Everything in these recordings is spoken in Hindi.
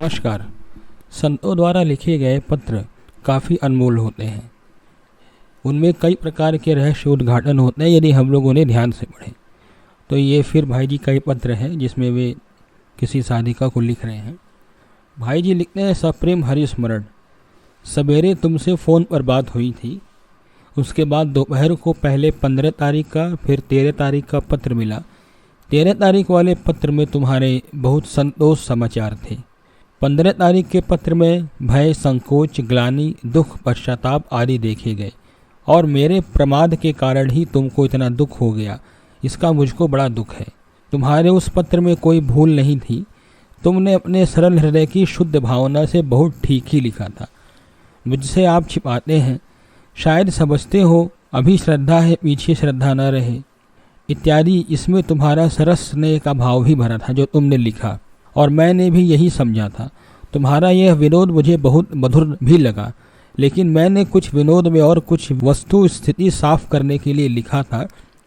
नमस्कार। संतों द्वारा लिखे गए पत्र काफ़ी अनमोल होते हैं। उनमें कई प्रकार के रहस्य उद्घाटन होते हैं यदि हम लोग उन्हें ध्यान से पढ़ें। तो ये फिर भाई जी का ही पत्र है जिसमें वे किसी साधिका को लिख रहे हैं। भाई जी लिखते हैं, सप्रेम हरिस्मरण। सवेरे तुमसे फ़ोन पर बात हुई थी, उसके बाद दोपहर को पहले 15 तारीख का फिर 13 तारीख का पत्र मिला। 13 तारीख वाले पत्र में तुम्हारे बहुत संतोष समाचार थे। 15 तारीख के पत्र में भय, संकोच, ग्लानि, दुख, पश्चाताप आदि देखे गए और मेरे प्रमाद के कारण ही तुमको इतना दुख हो गया, इसका मुझको बड़ा दुख है। तुम्हारे उस पत्र में कोई भूल नहीं थी। तुमने अपने सरल हृदय की शुद्ध भावना से बहुत ठीक ही लिखा था। मुझसे आप छिपाते हैं, शायद समझते हो अभी श्रद्धा है, पीछे श्रद्धा न रहे इत्यादि। इसमें तुम्हारा सरस स्नेह का भाव भी भरा था जो तुमने लिखा, और मैंने भी यही समझा था। तुम्हारा यह विनोद मुझे बहुत मधुर भी लगा, लेकिन मैंने कुछ विनोद में और कुछ वस्तु स्थिति साफ करने के लिए लिखा था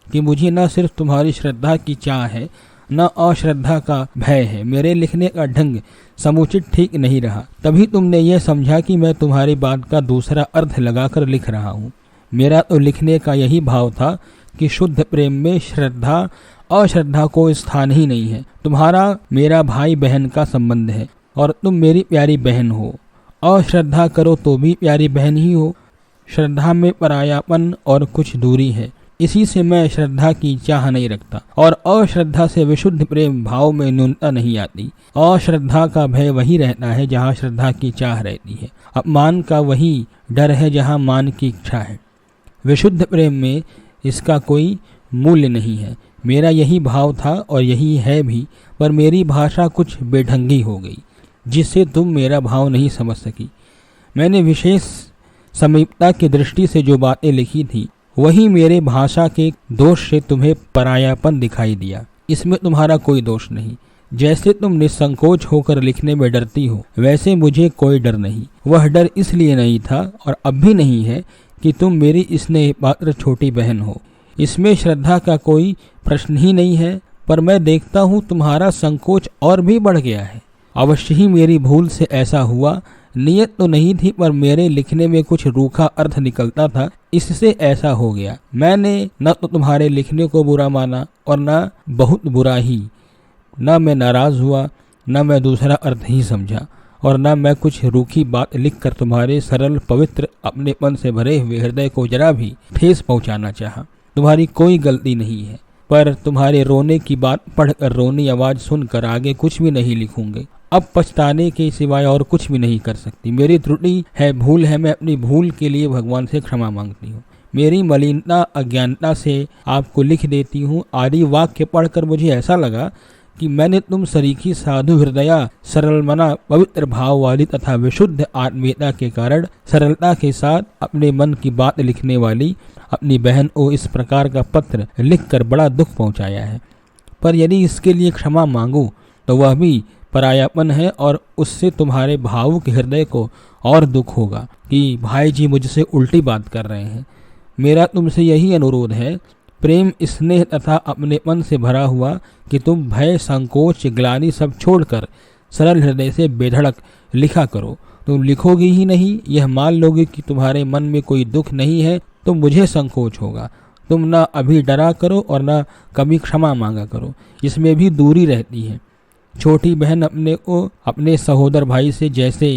कि मुझे न सिर्फ तुम्हारी श्रद्धा की चाह है, न अश्रद्धा का भय है। मेरे लिखने का ढंग समुचित ठीक नहीं रहा, तभी तुमने यह समझा कि मैं तुम्हारी बात का दूसरा अर्थ लगाकर लिख रहा हूँ। मेरा तो लिखने का यही भाव था कि शुद्ध प्रेम में श्रद्धा अश्रद्धा को स्थान ही नहीं है। तुम्हारा मेरा भाई बहन का संबंध है और तुम मेरी प्यारी बहन हो। अश्रद्धा करो तो भी प्यारी बहन ही हो। श्रद्धा में परायापन और कुछ दूरी है, इसी से मैं श्रद्धा की चाह नहीं रखता और अश्रद्धा से विशुद्ध प्रेम भाव में न्यूनता नहीं आती। अश्रद्धा का भय वही रहता है जहाँ श्रद्धा की चाह रहती है। अपमान का वही डर है जहाँ मान की इच्छा है। विशुद्ध प्रेम में इसका कोई मूल्य नहीं है। मेरा यही भाव था और यही है भी, पर मेरी भाषा कुछ बेढंगी हो गई जिससे तुम मेरा भाव नहीं समझ सकी। मैंने विशेष समीपता की दृष्टि से जो बातें लिखी थी वही मेरे भाषा के दोष से तुम्हें परायापन दिखाई दिया। इसमें तुम्हारा कोई दोष नहीं। जैसे तुम निसंकोच होकर लिखने में डरती हो, वैसे मुझे कोई डर नहीं। वह डर इसलिए नहीं था और अब भी नहीं है कि तुम मेरी स्नेह पात्र छोटी बहन हो। इसमें श्रद्धा का कोई प्रश्न ही नहीं है, पर मैं देखता हूँ तुम्हारा संकोच और भी बढ़ गया है। अवश्य ही मेरी भूल से ऐसा हुआ। नियत तो नहीं थी, पर मेरे लिखने में कुछ रूखा अर्थ निकलता था, इससे ऐसा हो गया। मैंने न तो तुम्हारे लिखने को बुरा माना और न बहुत बुरा ही। न मैं नाराज हुआ, न मैं दूसरा अर्थ ही समझा, और न मैं कुछ रूखी बात लिखकर तुम्हारे सरल पवित्र अपनेपन से भरे हुए हृदय को जरा भी ठेस पहुंचाना चाहा। तुम्हारी कोई गलती नहीं है, पर तुम्हारे रोने की बात पढ़कर रोनी आवाज सुनकर आगे कुछ भी नहीं लिखूंगे। अब पछताने के सिवाय और कुछ भी नहीं कर सकती। मेरी त्रुटि है, भूल है। मैं अपनी भूल के लिए भगवान से क्षमा मांगती हूँ। मेरी मलिनता अज्ञानता से आपको लिख देती हूँ। आदि वाक्य पढ़कर मुझे ऐसा लगा कि मैंने तुम सरीखी साधु हृदया, सरल मना, पवित्र भाव वाली तथा विशुद्ध आत्मीयता के कारण सरलता के साथ अपने मन की बात लिखने वाली अपनी बहन को इस प्रकार का पत्र लिखकर बड़ा दुख पहुंचाया है। पर यदि इसके लिए क्षमा मांगूं तो वह भी परायापन है और उससे तुम्हारे भावुक हृदय को और दुख होगा कि भाई जी मुझसे उल्टी बात कर रहे हैं। मेरा तुमसे यही अनुरोध है, प्रेम, स्नेह तथा अपनेपन से भरा हुआ, कि तुम भय, संकोच, ग्लानि सब छोड़कर सरल हृदय से बेधड़क लिखा करो। तुम लिखोगी ही नहीं, यह मान लोगे कि तुम्हारे मन में कोई दुख नहीं है, तो मुझे संकोच होगा। तुम ना अभी डरा करो और ना कभी क्षमा मांगा करो, इसमें भी दूरी रहती है। छोटी बहन अपने को अपने सहोदर भाई से जैसे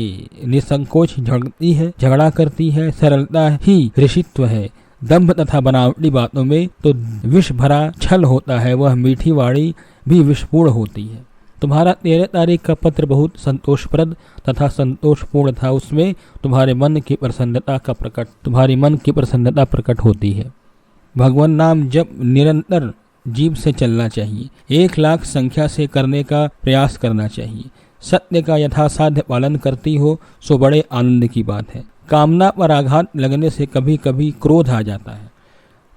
निसंकोच झगड़ा करती है, सरलता ही ऋषित्व है। दंभ तथा बनावटी बातों में तो विष भरा छल होता है, वह मीठी वाणी भी विषपूर्ण होती है। तुम्हारा 13 तारीख का पत्र बहुत संतोषप्रद तथा संतोषपूर्ण था। उसमें तुम्हारे मन की प्रसन्नता प्रकट होती है। भगवान नाम जब निरंतर जीभ से चलना चाहिए। 1 लाख संख्या से करने का प्रयास करना चाहिए। सत्य का यथासाध्य पालन करती हो सो बड़े आनंद की बात है। कामना पर आघात लगने से कभी कभी क्रोध आ जाता है,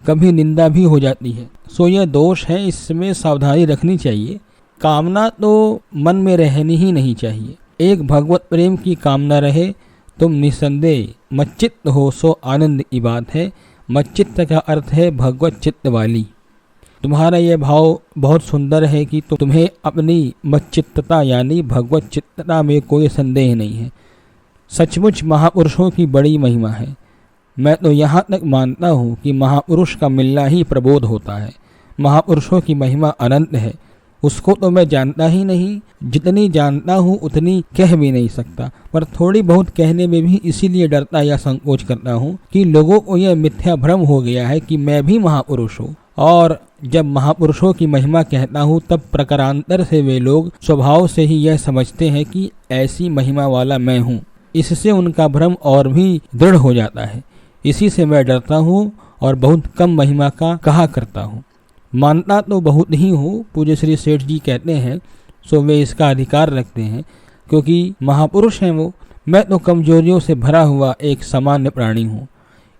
कभी निंदा भी हो जाती है, सो यह दोष है। इसमें सावधानी रखनी चाहिए। कामना तो मन में रहनी ही नहीं चाहिए। एक भगवत प्रेम की कामना रहे, तुम निसंदेह मच्चित्त हो सो आनंद की बात है। मच्चित्त का अर्थ है भगवत चित्त वाली। तुम्हारा यह भाव बहुत सुंदर है कि तुम्हें अपनी मच्चित्तता यानी भगवत चित्तता में कोई संदेह नहीं है। सचमुच महापुरुषों की बड़ी महिमा है। मैं तो यहाँ तक मानता हूँ कि महापुरुष का मिलना ही प्रबोध होता है। महापुरुषों की महिमा अनंत है, उसको तो मैं जानता ही नहीं। जितनी जानता हूँ उतनी कह भी नहीं सकता, पर थोड़ी बहुत कहने में भी इसीलिए डरता या संकोच करता हूँ कि लोगों को यह मिथ्या भ्रम हो गया है कि मैं भी महापुरुष हूँ। और जब महापुरुषों की महिमा कहता हूँ तब प्रकारांतर से वे लोग स्वभाव से ही यह समझते हैं कि ऐसी महिमा वाला मैं हूँ। इससे उनका भ्रम और भी दृढ़ हो जाता है। इसी से मैं डरता हूँ और बहुत कम महिमा का कहा करता हूँ। मानता तो बहुत ही हूँ, पूज्य श्री सेठ जी कहते हैं, सो वे इसका अधिकार रखते हैं क्योंकि महापुरुष हैं वो। मैं तो कमजोरियों से भरा हुआ एक सामान्य प्राणी हूँ।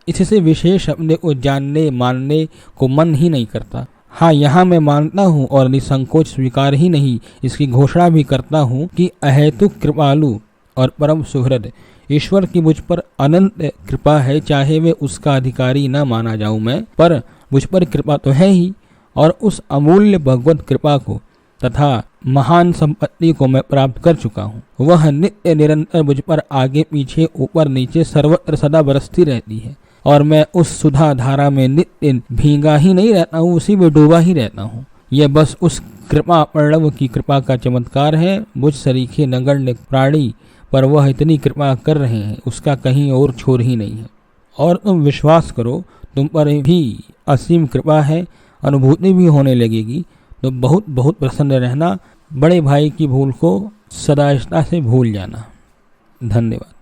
इससे विशेष अपने को जानने मानने को मन ही नहीं करता। हाँ, यहाँ मैं मानता हूँ और निसंकोच स्वीकार ही नहीं इसकी घोषणा भी करता हूँ कि अहेतुक कृपालु और परम सुहृद ईश्वर की मुझ पर अनंत कृपा है। चाहे वे उसका अधिकारी न माना जाऊं मैं, पर मुझ पर कृपा तो है ही। और उस अमूल्य भगवत कृपा को तथा महान संपत्ति को मैं प्राप्त कर चुका हूँ। वह नित्य निरंतर मुझ पर आगे पीछे ऊपर नीचे सर्वत्र सदा बरसती रहती है और मैं उस सुधा धारा में नित्य भीगा ही नहीं रहता हूँ, उसी में डूबा ही रहता हूँ। यह बस उस कृपा प्रणव की कृपा का चमत्कार है। मुझ सरीखे नगण्य प्राणी पर वह इतनी कृपा कर रहे हैं, उसका कहीं और छोर ही नहीं है। और तुम विश्वास करो, तुम पर भी असीम कृपा है, अनुभूति भी होने लगेगी। तो बहुत बहुत प्रसन्न रहना, बड़े भाई की भूल को सदाशता से भूल जाना। धन्यवाद।